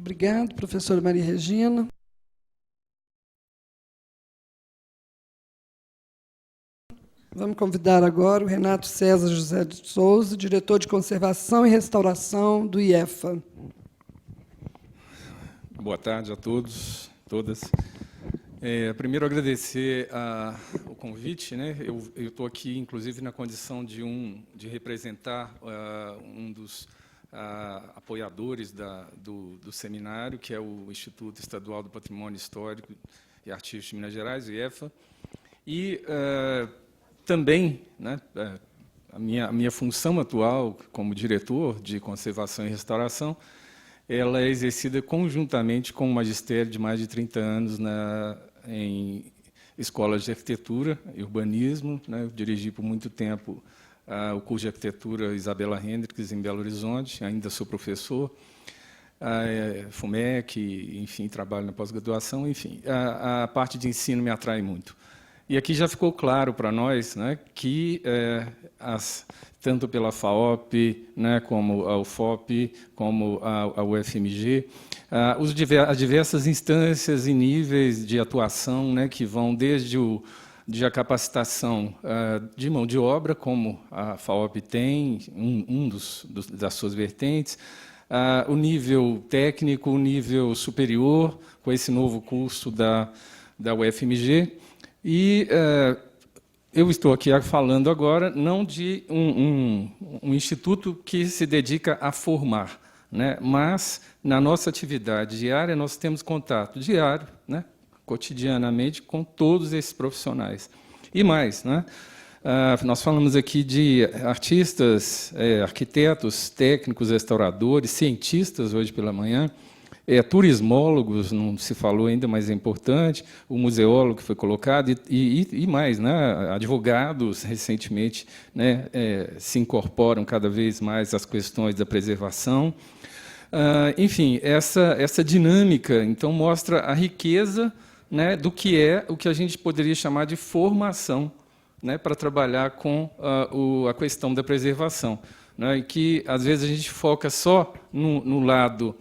Obrigado, professora Maria Regina. Vamos convidar agora o Renato César José de Souza, diretor de Conservação e Restauração do IEFA. Boa tarde a todos, todas. Primeiro, agradecer o convite, né? Eu estou aqui, inclusive, na condição de representar um dos apoiadores do seminário, que é o Instituto Estadual do Patrimônio Histórico e Artístico de Minas Gerais, o IEFA, e também, né, a minha função atual como diretor de Conservação e Restauração, ela é exercida conjuntamente com o magistério de mais de 30 anos em escolas de arquitetura e urbanismo, né? Eu dirigi por muito tempo o curso de arquitetura Isabela Hendricks, em Belo Horizonte, ainda sou professor, FUMEC, enfim, trabalho na pós-graduação, enfim, a parte de ensino me atrai muito. E aqui já ficou claro para nós, né, que tanto pela FAOP, né, como a UFOP, como a UFMG, as diversas instâncias e níveis de atuação, né, que vão desde a capacitação de mão de obra, como a FAOP tem, das suas vertentes, o nível técnico, o nível superior, com esse novo curso da UFMG. E eu estou aqui falando agora não de um instituto que se dedica a formar, né, mas, na nossa atividade diária, nós temos contato diário, né, cotidianamente, com todos esses profissionais. E mais, né, nós falamos aqui de artistas, arquitetos, técnicos, restauradores, cientistas, hoje pela manhã, turismólogos, não se falou ainda, mas é importante, o museólogo que foi colocado, e mais, né, advogados, recentemente, né, se incorporam cada vez mais às questões da preservação. Enfim, essa dinâmica, então, mostra a riqueza, né, do que o que a gente poderia chamar de formação, né, para trabalhar com a questão da preservação, né, e que, às vezes, a gente foca só no lado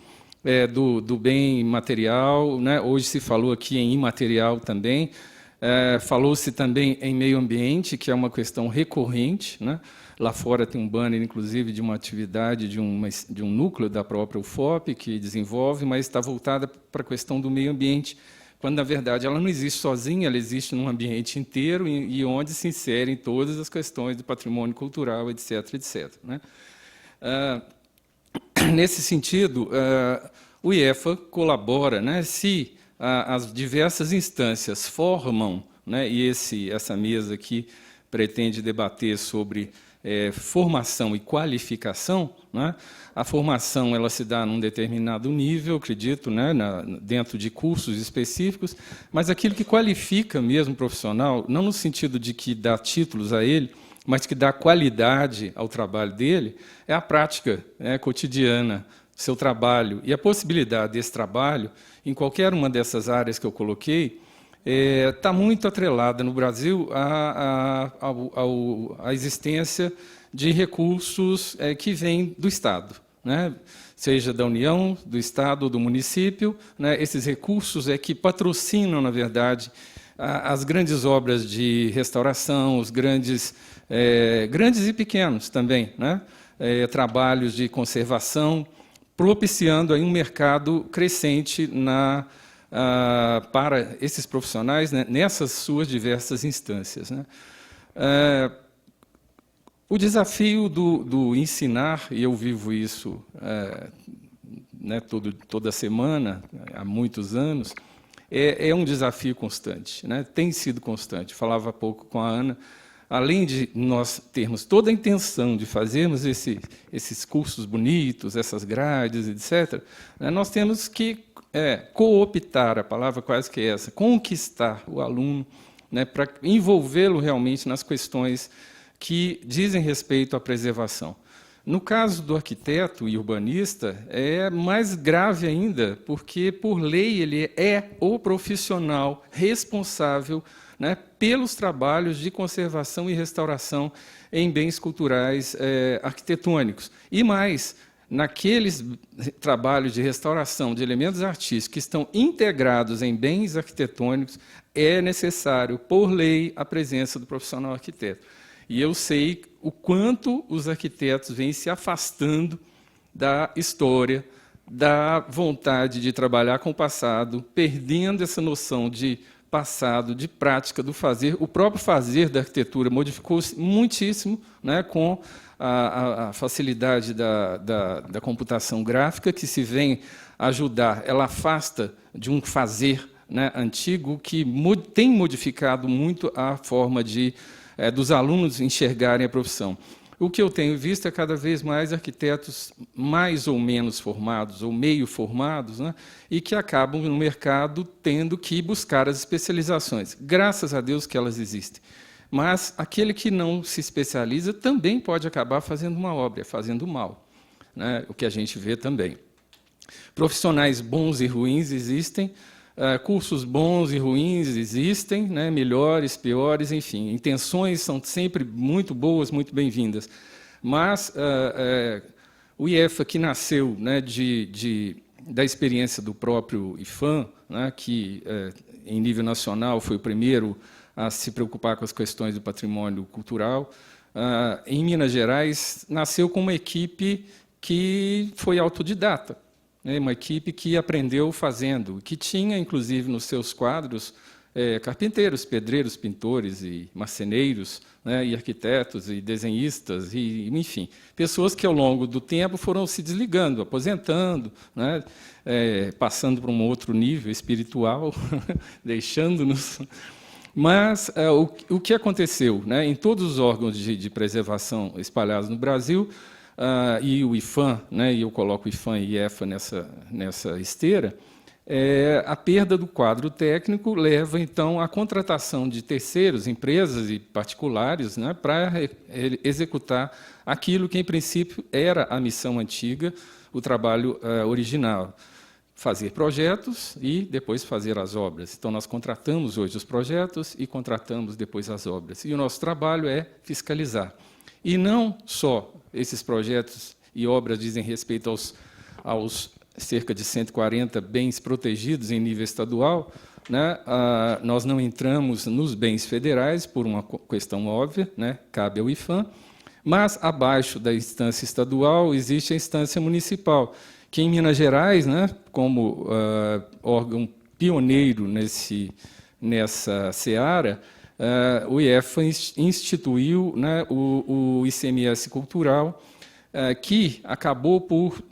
do bem material, né? Hoje se falou aqui em imaterial também, falou-se também em meio ambiente, que é uma questão recorrente, né? Lá fora tem um banner, inclusive, de uma atividade de um núcleo da própria UFOP, que desenvolve, mas está voltada para a questão do meio ambiente, quando, na verdade, ela não existe sozinha, ela existe num ambiente inteiro e onde se inserem todas as questões do patrimônio cultural, etc., etc., né? Nesse sentido, o IEFA colabora, né, se as diversas instâncias formam, né, e essa mesa aqui pretende debater sobre formação e qualificação, né. A formação ela se dá num determinado nível, acredito, né, dentro de cursos específicos, mas aquilo que qualifica mesmo o profissional, não no sentido de que dá títulos a ele, mas que dá qualidade ao trabalho dele, é a prática, né, cotidiana, seu trabalho. E a possibilidade desse trabalho, em qualquer uma dessas áreas que eu coloquei, está muito atrelada no Brasil à existência de recursos que vêm do Estado, né, seja da União, do Estado ou do município, né, esses recursos que patrocinam, na verdade, as grandes obras de restauração, os grandes e pequenos também, né? Trabalhos de conservação, propiciando aí um mercado crescente para esses profissionais, né, nessas suas diversas instâncias, né? O desafio do ensinar, e eu vivo isso né, toda semana, há muitos anos, é um desafio constante, né? Tem sido constante. Falava há pouco com a Ana, além de nós termos toda a intenção de fazermos esses cursos bonitos, essas grades, etc., né, nós temos que cooptar, a palavra quase que é essa, conquistar o aluno, né, para envolvê-lo realmente nas questões que dizem respeito à preservação. No caso do arquiteto e urbanista, é mais grave ainda, porque, por lei, ele é o profissional responsável, né, pelos trabalhos de conservação e restauração em bens culturais arquitetônicos. E mais, naqueles trabalhos de restauração de elementos artísticos que estão integrados em bens arquitetônicos, é necessário, por lei, a presença do profissional arquiteto. E eu sei o quanto os arquitetos vêm se afastando da história, da vontade de trabalhar com o passado, perdendo essa noção de passado, de prática do fazer. O próprio fazer da arquitetura modificou-se muitíssimo, né, com a facilidade da computação gráfica, que se vem ajudar, ela afasta de um fazer, né, antigo, que tem modificado muito a forma dos alunos enxergarem a profissão. O que eu tenho visto é cada vez mais arquitetos mais ou menos formados, ou meio formados, né, e que acabam no mercado tendo que buscar as especializações. Graças a Deus que elas existem. Mas aquele que não se especializa também pode acabar fazendo uma obra, fazendo mal, né, o que a gente vê também. Profissionais bons e ruins existem, cursos bons e ruins existem, né, melhores, piores, enfim. Intenções são sempre muito boas, muito bem-vindas. Mas o IEFA, que nasceu, né, da experiência do próprio IFAM, né, que, em nível nacional, foi o primeiro a se preocupar com as questões do patrimônio cultural, em Minas Gerais, nasceu com uma equipe que foi autodidata, né, uma equipe que aprendeu fazendo, que tinha, inclusive, nos seus quadros, carpinteiros, pedreiros, pintores e marceneiros, né, e arquitetos e desenhistas, e, enfim, pessoas que, ao longo do tempo, foram se desligando, aposentando, né, passando para um outro nível espiritual, deixando-nos. Mas o que aconteceu, né, em todos os órgãos de preservação espalhados no Brasil, e o IFAM, né, e eu coloco o IFAM e IEFA nessa esteira, a perda do quadro técnico leva, então, à contratação de terceiros, empresas e particulares, né, para executar aquilo que, em princípio, era a missão antiga, o trabalho original. Fazer projetos e depois fazer as obras. Então, nós contratamos hoje os projetos e contratamos depois as obras. E o nosso trabalho é fiscalizar. E não só esses projetos e obras dizem respeito aos cerca de 140 bens protegidos em nível estadual, né? Nós não entramos nos bens federais, por uma questão óbvia, né? Cabe ao IFAM, mas, abaixo da instância estadual, existe a instância municipal, que em Minas Gerais, né, como órgão pioneiro nessa seara, o IEFA instituiu, né, o ICMS cultural, que acabou por,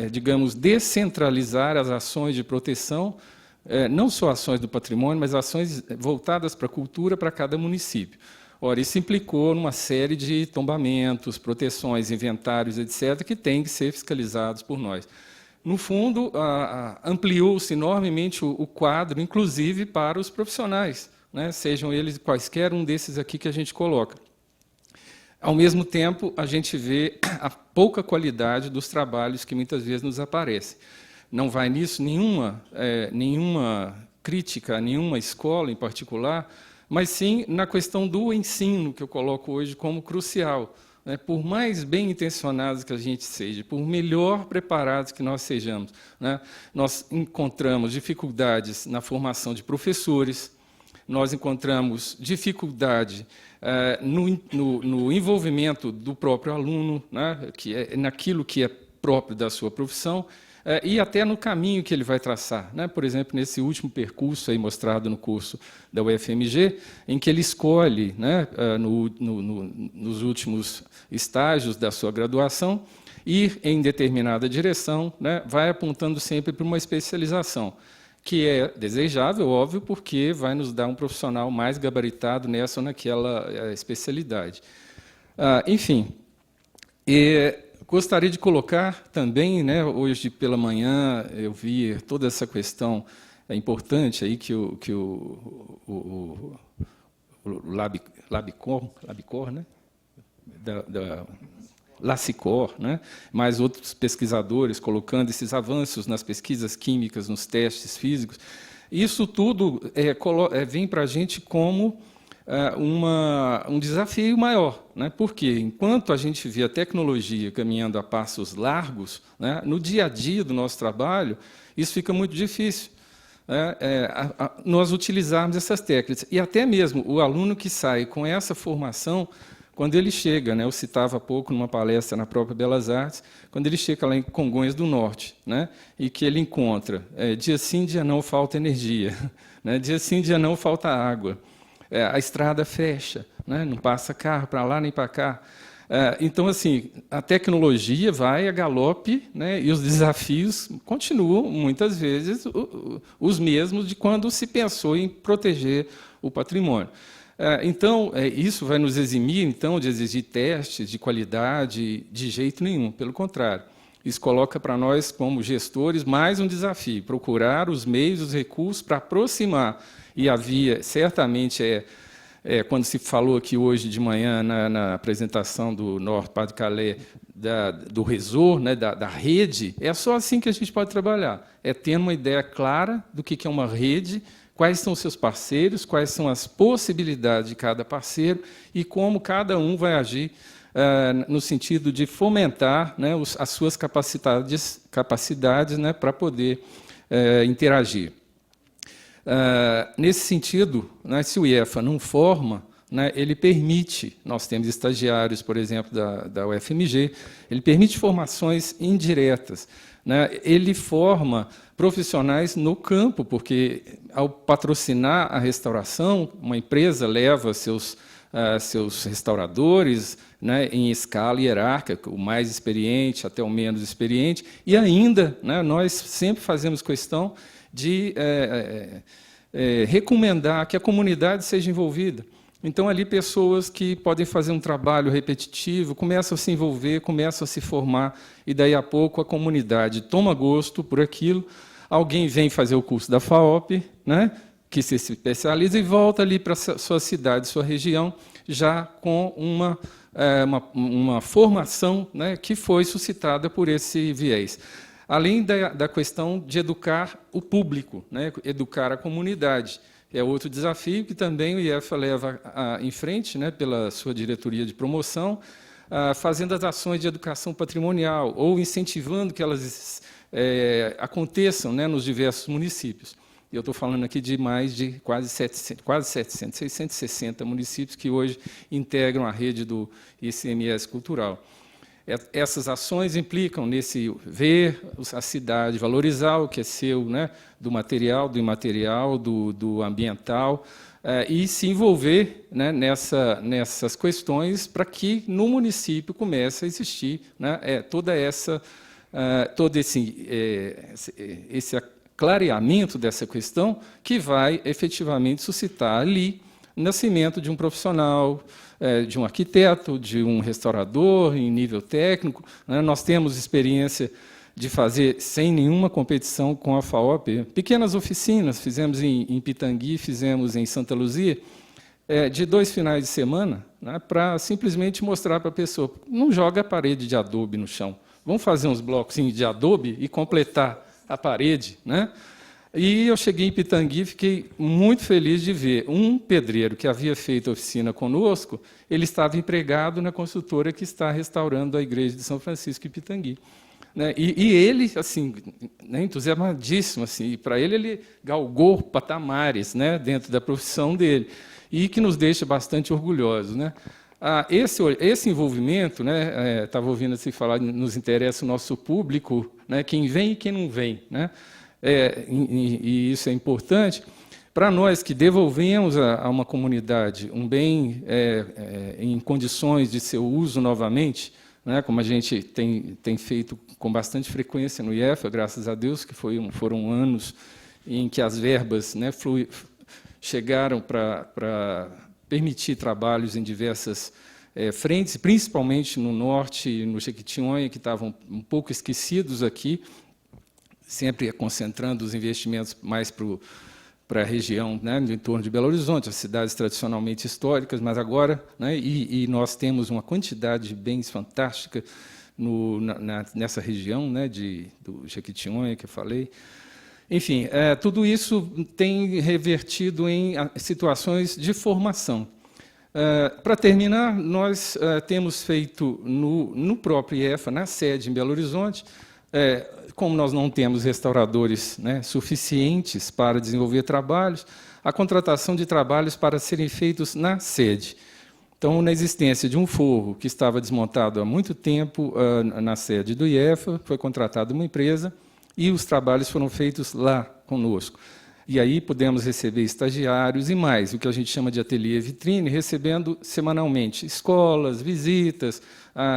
digamos, descentralizar as ações de proteção, não só ações do patrimônio, mas ações voltadas para a cultura para cada município. Ora, isso implicou numa série de tombamentos, proteções, inventários, etc., que têm que ser fiscalizados por nós. No fundo, ampliou-se enormemente o quadro, inclusive para os profissionais, né, sejam eles quaisquer um desses aqui que a gente coloca. Ao mesmo tempo, a gente vê a pouca qualidade dos trabalhos que muitas vezes nos aparecem. Não vai nisso nenhuma crítica a nenhuma escola em particular, mas sim na questão do ensino, que eu coloco hoje como crucial. Né? Por mais bem intencionados que a gente seja, por melhor preparados que nós sejamos, né? Nós encontramos dificuldades na formação de professores, nós encontramos dificuldade no envolvimento do próprio aluno, né? Naquilo que é próprio da sua profissão, e até no caminho que ele vai traçar, né? Por exemplo, nesse último percurso aí mostrado no curso da UFMG, em que ele escolhe, né, nos últimos estágios da sua graduação, ir em determinada direção, né, vai apontando sempre para uma especialização, que é desejável, óbvio, porque vai nos dar um profissional mais gabaritado nessa ou naquela especialidade. Enfim, gostaria de colocar também, né, hoje pela manhã eu vi toda essa questão importante aí que o Labicor, né, Lacicor, né, mais outros pesquisadores colocando esses avanços nas pesquisas químicas, nos testes físicos. Isso tudo vem para a gente como um desafio maior, né? Porque, enquanto a gente vê a tecnologia caminhando a passos largos, né, no dia a dia do nosso trabalho, isso fica muito difícil, né, nós utilizarmos essas técnicas. E até mesmo o aluno que sai com essa formação, quando ele chega, né, eu citava há pouco numa palestra na própria Belas Artes, quando ele chega lá em Congonhas do Norte, né, e que ele encontra, dia sim, dia não, falta energia, né, dia sim, dia não, falta água, a estrada fecha, né, não passa carro para lá nem para cá. Então, assim, a tecnologia vai a galope, né, e os desafios continuam, muitas vezes, os mesmos de quando se pensou em proteger o patrimônio. Então, isso vai nos eximir, então, de exigir testes de qualidade de jeito nenhum, pelo contrário. Isso coloca para nós, como gestores, mais um desafio, procurar os meios, os recursos para aproximar. E havia, certamente, quando se falou aqui hoje de manhã, na apresentação do Nord-Pas-de-Calais, do réseau, né, da rede, é só assim que a gente pode trabalhar. É tendo uma ideia clara do que é uma rede, quais são os seus parceiros, quais são as possibilidades de cada parceiro e como cada um vai agir no sentido de fomentar, né, as suas capacidades, né, para poder interagir. Nesse sentido, né, se o IEFA não forma, né, ele permite, nós temos estagiários, por exemplo, da UFMG, ele permite formações indiretas, né, ele forma profissionais no campo, porque, ao patrocinar a restauração, uma empresa leva seus restauradores, né, em escala hierárquica, o mais experiente até o menos experiente, e ainda, né, nós sempre fazemos questão de recomendar que a comunidade seja envolvida. Então, ali, pessoas que podem fazer um trabalho repetitivo, começam a se envolver, começam a se formar, e, daí a pouco, a comunidade toma gosto por aquilo, alguém vem fazer o curso da FAOP, né, que se especializa, e volta ali para a sua cidade, sua região, já com uma formação, né, que foi suscitada por esse viés. Além da questão de educar o público, né, educar a comunidade. É outro desafio que também o IEFA leva em frente, né, pela sua diretoria de promoção, fazendo as ações de educação patrimonial, ou incentivando que elas aconteçam, né, nos diversos municípios. Eu estou falando aqui de mais de quase 700, 660 municípios que hoje integram a rede do ICMS Cultural. Essas ações implicam nesse ver a cidade, valorizar o que é seu, né, do material, do imaterial, do ambiental, e se envolver, né, nessas questões para que no município comece a existir, né, todo esse clareamento dessa questão que vai efetivamente suscitar ali o nascimento de um profissional, de um arquiteto, de um restaurador em nível técnico. Né? Nós temos experiência de fazer, sem nenhuma competição com a FAOP, pequenas oficinas, fizemos em Pitangui, fizemos em Santa Luzia, de 2 finais de semana, né, para simplesmente mostrar para a pessoa, não joga a parede de adobe no chão, vamos fazer uns blocozinhos de adobe e completar a parede, né? E eu cheguei em Pitangui e fiquei muito feliz de ver um pedreiro que havia feito a oficina conosco, ele estava empregado na construtora que está restaurando a igreja de São Francisco em Pitangui. Né? E ele, assim, né, entusiasmadíssimo, assim, e para ele galgou patamares, né, dentro da profissão dele, e que nos deixa bastante orgulhosos. Né? Esse envolvimento, né, estava ouvindo assim falar, nos interessa o nosso público, né, quem vem e quem não vem, né? E isso é importante para nós que devolvemos a uma comunidade um bem em condições de seu uso novamente, né, como a gente tem feito com bastante frequência no IEFA, graças a Deus, que foram anos em que as verbas, né, chegaram para permitir trabalhos em diversas frentes, principalmente no norte e no Jequitinhonha, que estavam um pouco esquecidos aqui, sempre concentrando os investimentos mais para a região, né, em torno de Belo Horizonte, as cidades tradicionalmente históricas, mas agora, né, e nós temos uma quantidade de bens fantástica nessa região, né, do Jequitinhonha, que eu falei. Enfim, tudo isso tem revertido em situações de formação. Para terminar, nós temos feito no próprio IEFA, na sede em Belo Horizonte, como nós não temos restauradores, né, suficientes para desenvolver trabalhos, a contratação de trabalhos para serem feitos na sede. Então, na existência de um forro que estava desmontado há muito tempo na sede do IEFA, foi contratada uma empresa e os trabalhos foram feitos lá conosco. E aí pudemos receber estagiários e mais, o que a gente chama de ateliê vitrine, recebendo semanalmente escolas, visitas,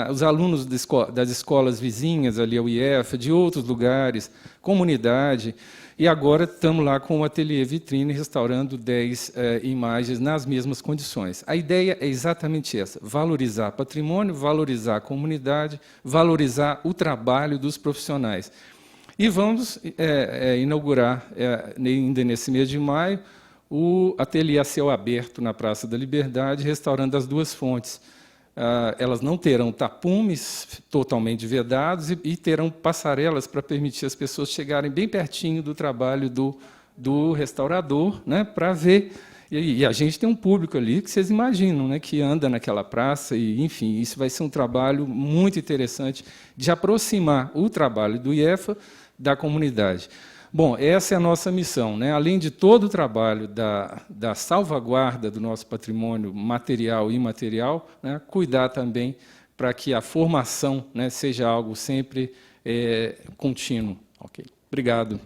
os alunos das escolas vizinhas ali ao IEFA, de outros lugares, comunidade. E agora estamos lá com o ateliê vitrine, restaurando 10 imagens nas mesmas condições. A ideia é exatamente essa, valorizar patrimônio, valorizar a comunidade, valorizar o trabalho dos profissionais. E vamos inaugurar, ainda nesse mês de maio, o ateliê a céu aberto na Praça da Liberdade, restaurando as duas fontes. Elas não terão tapumes totalmente vedados e terão passarelas para permitir as pessoas chegarem bem pertinho do trabalho do restaurador, né, para ver. E a gente tem um público ali que vocês imaginam, né, que anda naquela praça, e, enfim, isso vai ser um trabalho muito interessante de aproximar o trabalho do IEFA da comunidade. Bom, essa é a nossa missão, né? Além de todo o trabalho da salvaguarda do nosso patrimônio material e imaterial, né, cuidar também para que a formação, né, seja algo sempre contínuo. Ok. Obrigado.